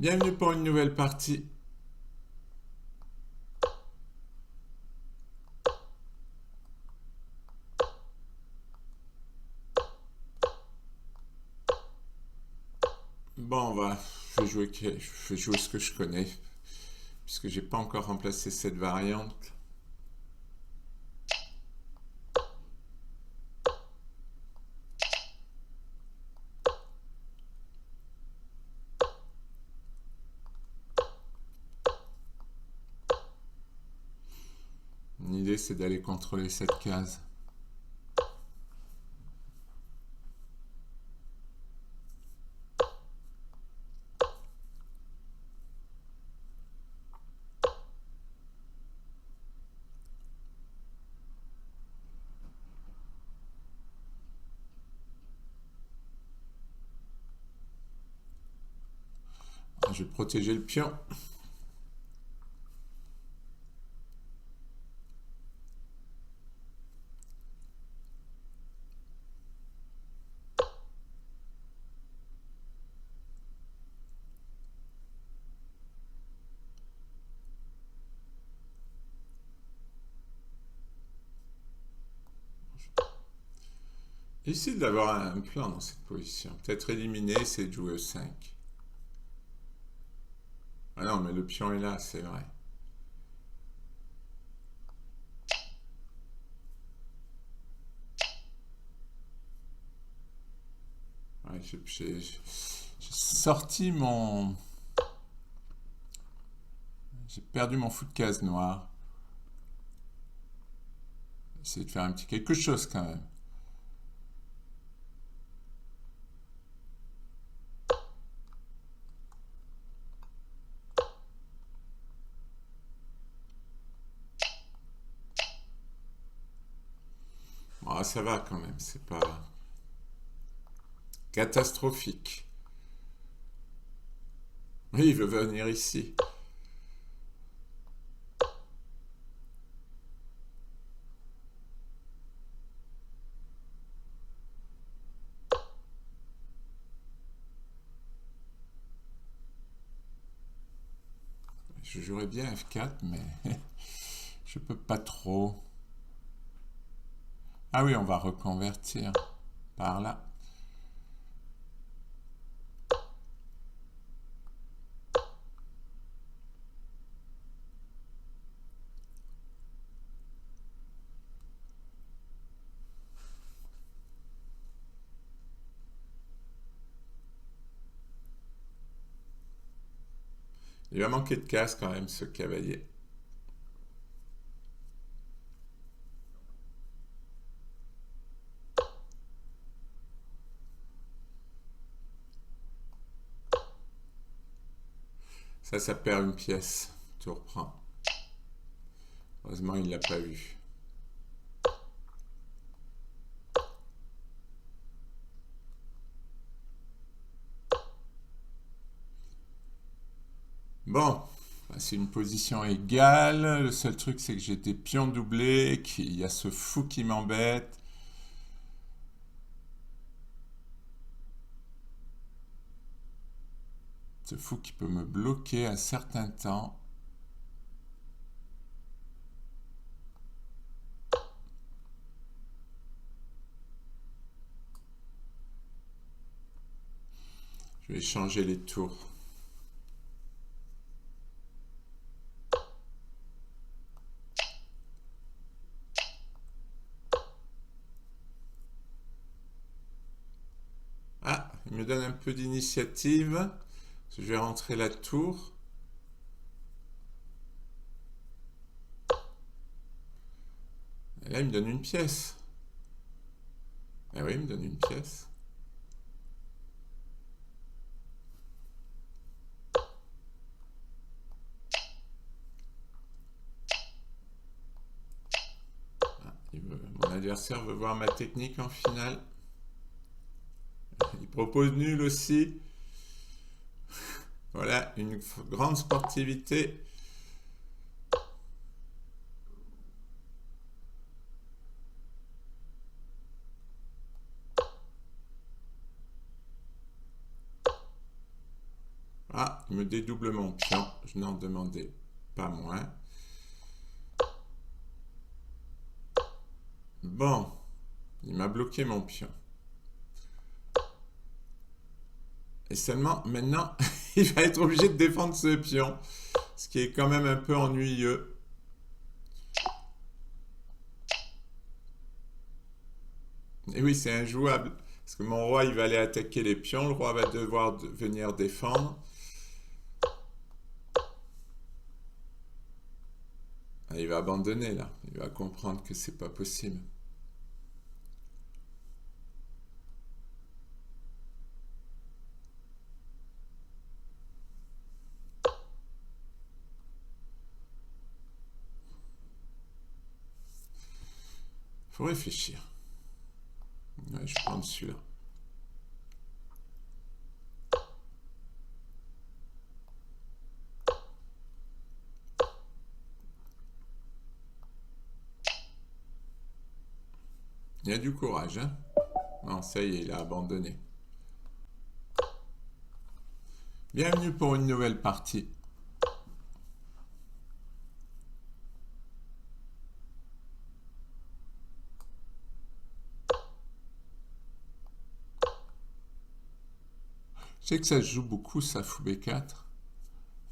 Bienvenue pour une nouvelle partie. Bon, je vais jouer ce que je connais, puisque j'ai pas encore remplacé cette variante. L'idée, c'est d'aller contrôler cette case. Je vais protéger le pion. Ici d'avoir un plan dans cette position. Peut-être éliminer, c'est de jouer E5. Ah non, mais le pion est là, c'est vrai. Ouais, j'ai sorti mon... J'ai perdu mon fou de case noire. Essayer de faire un petit quelque chose quand même. Bon, ça va quand même, c'est pas catastrophique. Oui, il veut venir ici. Je jouerais bien F4, mais je peux pas trop. Ah oui, on va reconvertir par là. Il va manquer de casse quand même, ce cavalier. Ça perd une pièce. Tu reprends. Heureusement, il l'a pas vu. Bon, c'est une position égale. Le seul truc, c'est que j'ai des pions doublés, qu'il y a ce fou qui m'embête. Ce fou qui peut me bloquer un certain temps. Je vais changer les tours. Ah, il me donne un peu d'initiative. Je vais rentrer la tour. Et là, il me donne une pièce. Eh oui, il me donne une pièce. Mon adversaire veut voir ma technique en finale. Il propose nul aussi. Voilà, une grande sportivité. Ah, il me dédouble mon pion. Je n'en demandais pas moins. Bon, il m'a bloqué mon pion. Et seulement, maintenant, il va être obligé de défendre ce pion. Ce qui est quand même un peu ennuyeux. Et oui, c'est injouable. Parce que mon roi, il va aller attaquer les pions. Le roi va devoir venir défendre. Ah, il va abandonner là. Il va comprendre que c'est pas possible. Faut réfléchir. Ouais, je prends celui-là. Il y a du courage, hein? Non, ça y est, il a abandonné. Bienvenue pour une nouvelle partie. Je sais que ça se joue beaucoup, ça, fou B4.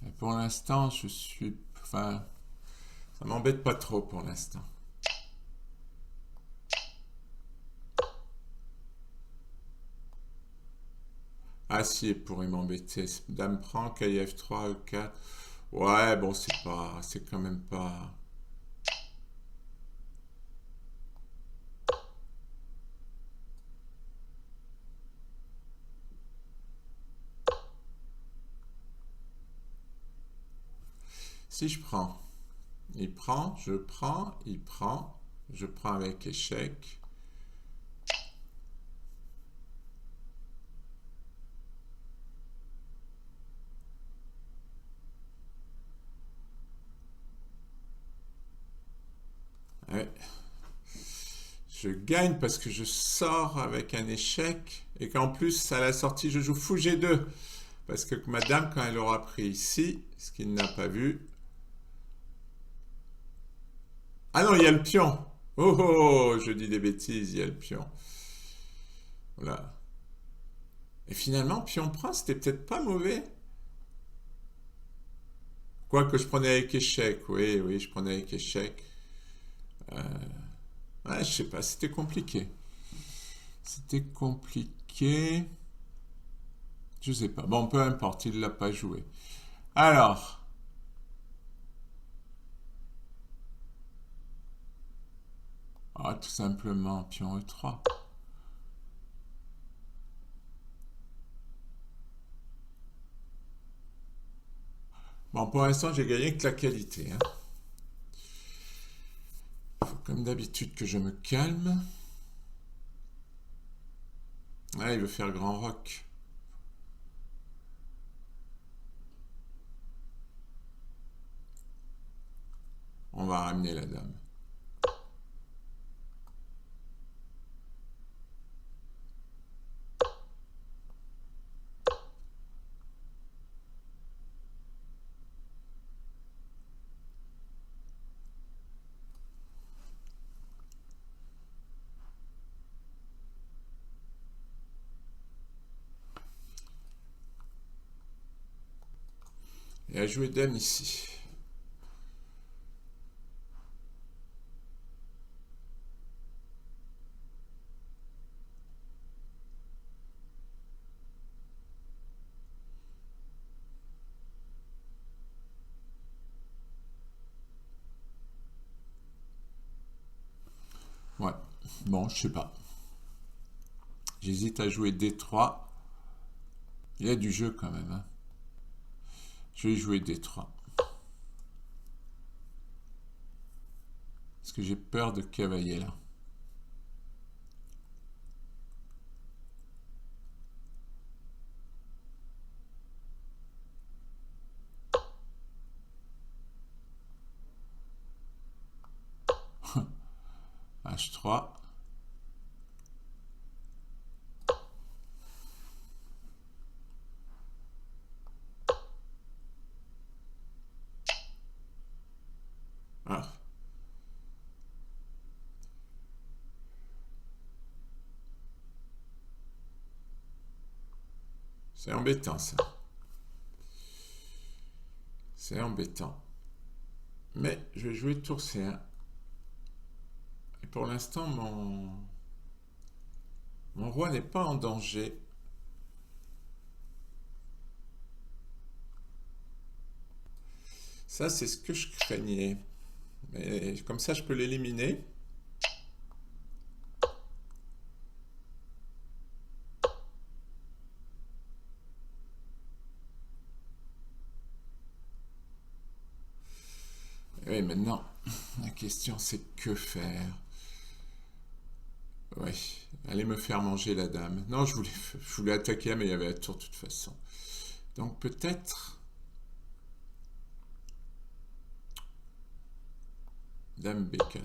Et pour l'instant, je suis... Enfin, ça m'embête pas trop pour l'instant. Ah si, il pourrait m'embêter. Dame prend, KF3, E4. Ouais, bon, c'est quand même pas... Si je prends, il prend, je prends, il prend, je prends avec échec. Ouais. Je gagne parce que je sors avec un échec et qu'en plus, à la sortie, je joue fou G2. Parce que ma dame, quand elle aura pris ici, ce qu'il n'a pas vu... Ah non, il y a le pion. Oh, oh, je dis des bêtises, il y a le pion. Voilà. Et finalement, pion prend, c'était peut-être pas mauvais. Quoique je prenais avec échec. Oui, oui, je prenais avec échec. Ouais, je sais pas, c'était compliqué. C'était compliqué. Je sais pas. Bon, peu importe, il l'a pas joué. Alors, ah, tout simplement, pion E3. Bon, pour l'instant, j'ai gagné que la qualité. Hein. Faut comme d'habitude que je me calme. Ah, il veut faire grand rock. On va ramener la dame. Et à jouer dame ici. Ouais. Bon, je sais pas. J'hésite à jouer D3. Il y a du jeu quand même. Hein. Je vais jouer D3. Parce que j'ai peur de cavalier là. H3. C'est embêtant, ça. C'est embêtant. Mais je vais jouer tour C1. Et pour l'instant, mon roi n'est pas en danger. Ça, c'est ce que je craignais. Mais comme ça, je peux l'éliminer. Oui, maintenant, la question c'est que faire? Oui, allez me faire manger la dame. Non, je voulais attaquer, mais il y avait la tour de toute façon. Donc peut-être dame B4.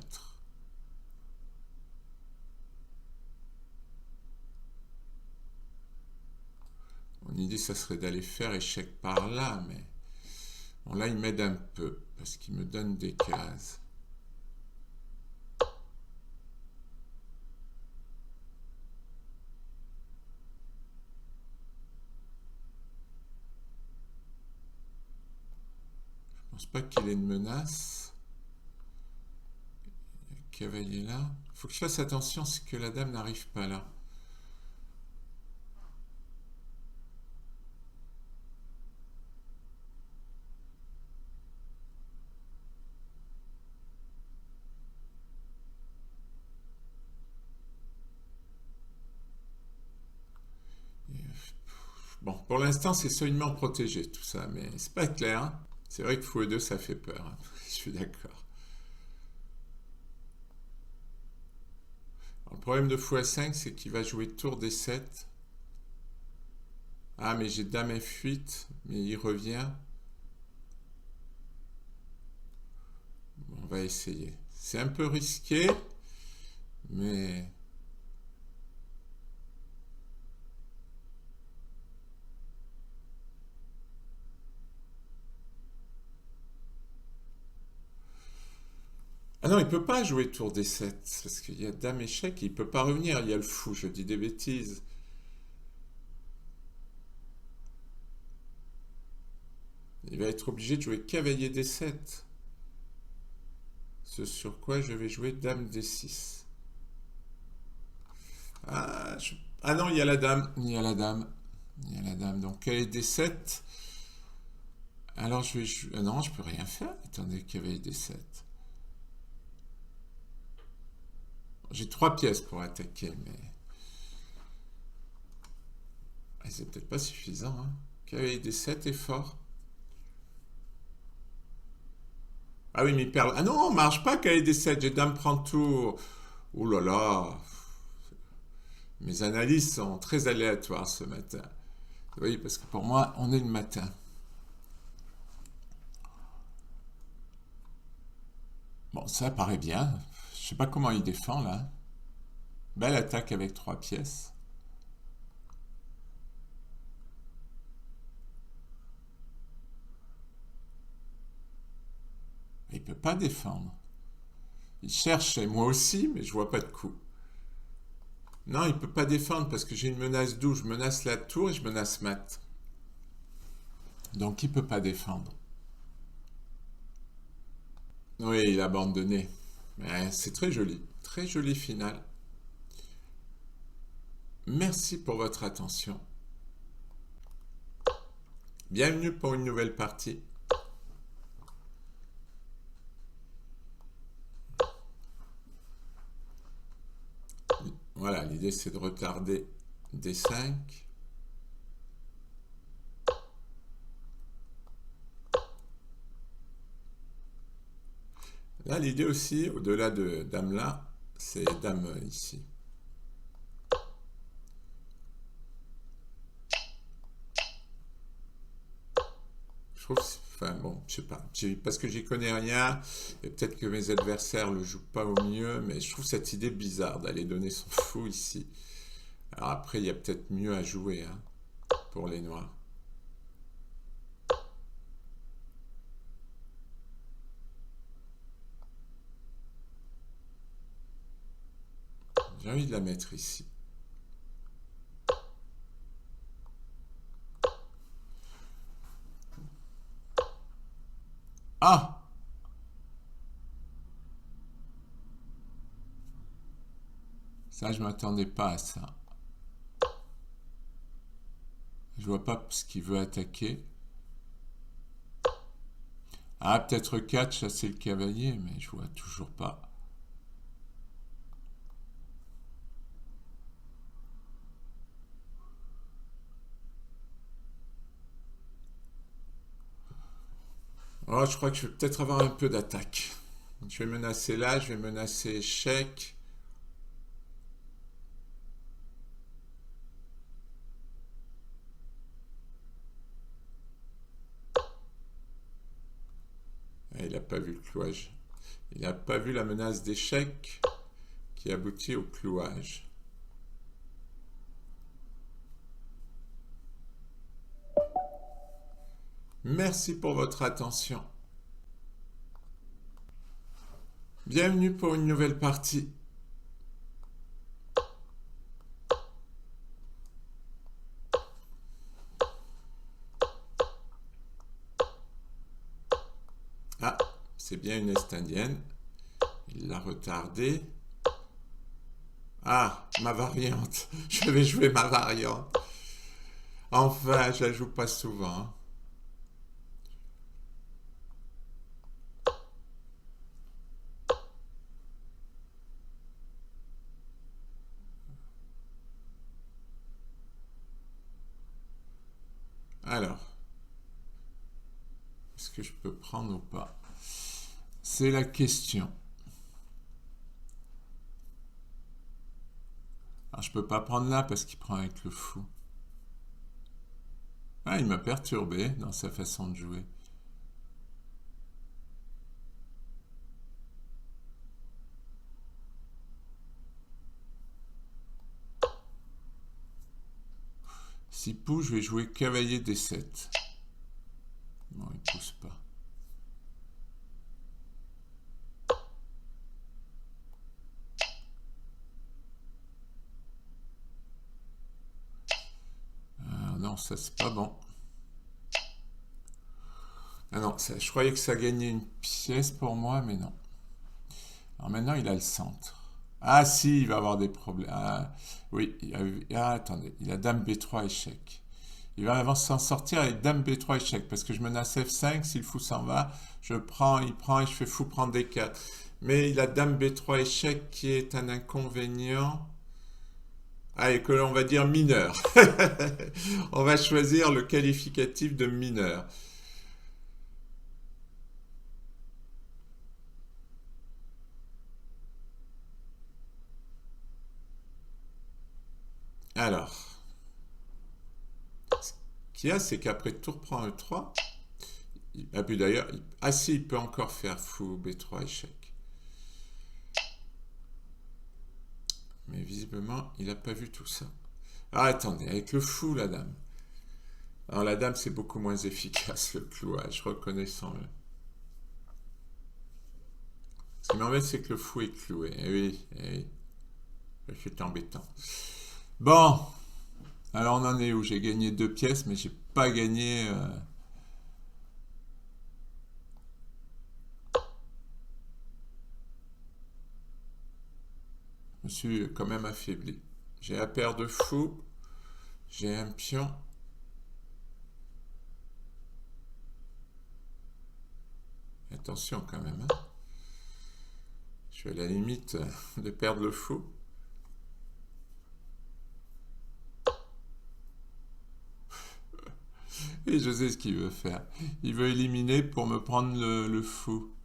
Mon idée, ça serait d'aller faire échec par là, mais bon, là, il m'aide un peu parce qu'il me donne des cases. Je pense pas qu'il ait une menace. Cavalier là. Il faut que je fasse attention, c'est que la dame n'arrive pas là. Bon, pour l'instant, c'est seulement protégé tout ça, mais c'est pas clair, hein. C'est vrai que fou e 2 ça fait peur, hein. Je suis d'accord. Le problème de fou A5, c'est qu'il va jouer tour D7. Ah, mais j'ai dame F8, mais il revient. Bon, on va essayer. C'est un peu risqué, mais... Ah non, il peut pas jouer tour D7, parce qu'il y a dame échec, il peut pas revenir, il y a le fou, je dis des bêtises. Il va être obligé de jouer cavalier D7. Ce sur quoi je vais jouer dame D6. Ah, ah non, il y a la dame, il y a la dame, il y a la dame. Donc cavalier D7. Alors je vais jouer... Ah non, je peux rien faire. Attendez, cavalier D7. J'ai 3 pièces pour attaquer, mais... Ah, c'est peut-être pas suffisant, hein. Cavalier D7 est fort. Ah oui, mais il perd... Ah non, on marche pas, cavalier D7. J'ai dame prend tour. Ouh là là. Mes analyses sont très aléatoires ce matin. Oui, parce que pour moi, on est le matin. Bon, ça paraît bien. Je sais pas comment il défend là. Belle attaque avec 3 pièces. Il peut pas défendre. Il cherche, et moi aussi, mais je vois pas de coup. Non, il peut pas défendre parce que j'ai une menace d'où? Je menace la tour et je menace mat. Donc il peut pas défendre. Oui, il a abandonné. Mais c'est très joli final. Merci pour votre attention. Bienvenue pour une nouvelle partie. Voilà, l'idée c'est de retarder D5. Là, l'idée aussi, au-delà de dame là, c'est dame ici. Je trouve, enfin bon, je sais pas, parce que j'y connais rien, et peut-être que mes adversaires le jouent pas au mieux, mais je trouve cette idée bizarre d'aller donner son fou ici. Alors après, il y a peut-être mieux à jouer, hein, pour les noirs. J'ai envie de la mettre ici. Ah! Ça, je m'attendais pas à ça. Je vois pas ce qu'il veut attaquer. Ah, peut-être 4, chasser le cavalier, mais je vois toujours pas. Oh, je crois que je vais peut-être avoir un peu d'attaque. Je vais menacer là, je vais menacer échec. Ah, il n'a pas vu le clouage. Il n'a pas vu la menace d'échec qui aboutit au clouage. Merci pour votre attention. Bienvenue pour une nouvelle partie. Ah, c'est bien une Est-Indienne. Il l'a retardé. Ah, ma variante. Je vais jouer ma variante. Enfin, je la joue pas souvent. Alors, est-ce que je peux prendre ou pas? C'est la question. Alors, je peux pas prendre là parce qu'il prend avec le fou. Ah, il m'a perturbé dans sa façon de jouer. S'il pousse, je vais jouer cavalier D7. Non, il pousse pas. Ah non, ça c'est pas bon. Ah non, ça, je croyais que ça gagnait une pièce pour moi, mais non. Alors maintenant, il a le centre. Ah si, il va avoir des problèmes. Ah, oui, attendez, il a dame B3 échec. Il va avant s'en sortir avec dame B3 échec, parce que je menace F5, si le fou s'en va, je prends, il prend et je fais fou prendre D4. Mais il a dame B3 échec qui est un inconvénient. Ah, et que l'on va dire mineur. On va choisir le qualificatif de mineur. Alors, ce qu'il y a, c'est qu'après tour prend E3. Ah, puis d'ailleurs, ah si, il peut encore faire fou B3 échec. Mais visiblement, il n'a pas vu tout ça. Ah, attendez, avec le fou, la dame. Alors, la dame, c'est beaucoup moins efficace, le clouage, reconnaissons-le. Ce qui m'embête, c'est que le fou est cloué. Eh oui, eh oui. C'est embêtant. Bon, alors on en est où? J'ai gagné 2 pièces, mais j'ai pas gagné. Je me suis quand même affaibli. J'ai la paire de fous, j'ai un pion. Attention quand même, hein. Je suis à la limite de perdre le fou. Et je sais ce qu'il veut faire. Il veut éliminer pour me prendre le fou.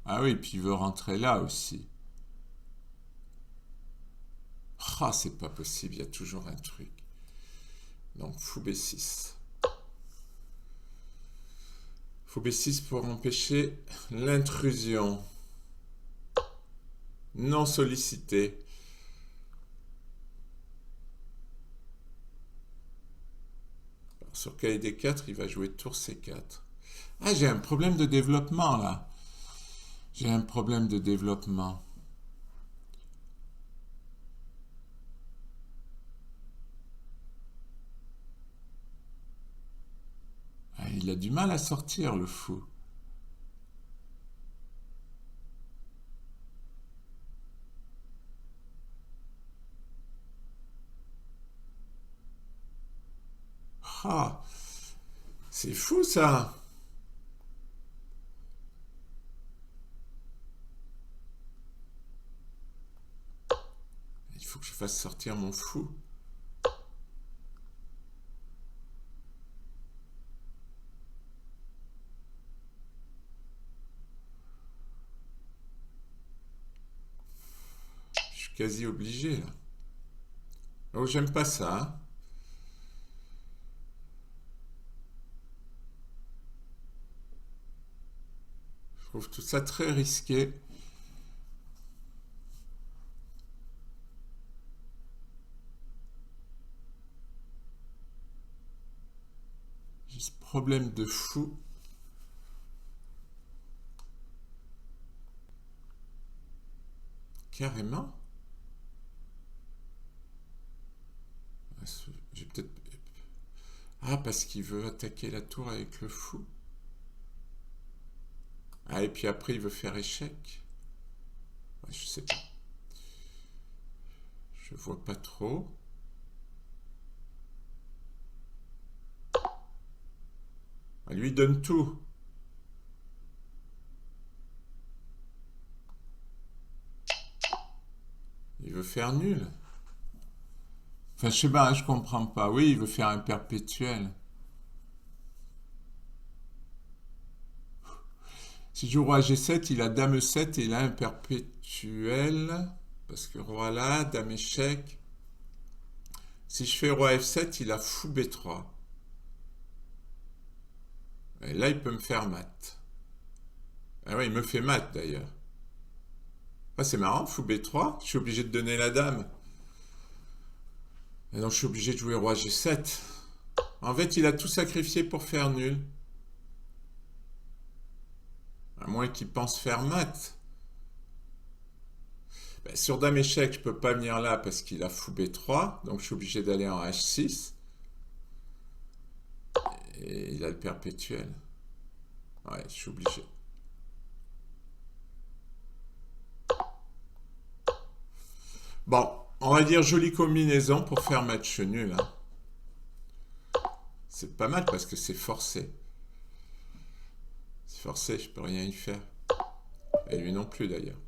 Ah oui, puis il veut rentrer là aussi. Ah, c'est pas possible, il y a toujours un truc. Donc, fou B6. Fou B6 pour empêcher l'intrusion. Non sollicitée. Alors, sur KD4, il va jouer tour C4. Ah, j'ai un problème de développement là. J'ai un problème de développement. Ah, il a du mal à sortir, le fou. Ah, c'est fou ça. Il faut que je fasse sortir mon fou. Je suis quasi obligé là. Oh, j'aime pas ça, hein. Je trouve tout ça très risqué. J'ai ce problème de fou. Carrément. J'ai peut-être... Ah, parce qu'il veut attaquer la tour avec le fou. Ah, et puis après, il veut faire échec. Ouais, je sais pas. Je vois pas trop. Ah, lui donne tout. Il veut faire nul. Enfin, je sais pas, hein, je comprends pas. Oui, il veut faire un perpétuel. Si je joue roi G7, il a dame E7 et il a un perpétuel. Parce que roi là, dame échec. Si je fais roi F7, il a fou B3. Et là, il peut me faire mat. Ah ouais, il me fait mat d'ailleurs. Ah, c'est marrant, fou B3. Je suis obligé de donner la dame. Et donc, je suis obligé de jouer roi G7. En fait, il a tout sacrifié pour faire nul. À moins qu'il pense faire mat. Ben, sur dame échec, je peux pas venir là parce qu'il a fou B3. Donc, je suis obligé d'aller en H6. Et il a le perpétuel. Ouais, je suis obligé. Bon, on va dire jolie combinaison pour faire match nul, hein. C'est pas mal parce que c'est forcé. C'est forcé, je peux rien y faire. Et lui non plus d'ailleurs.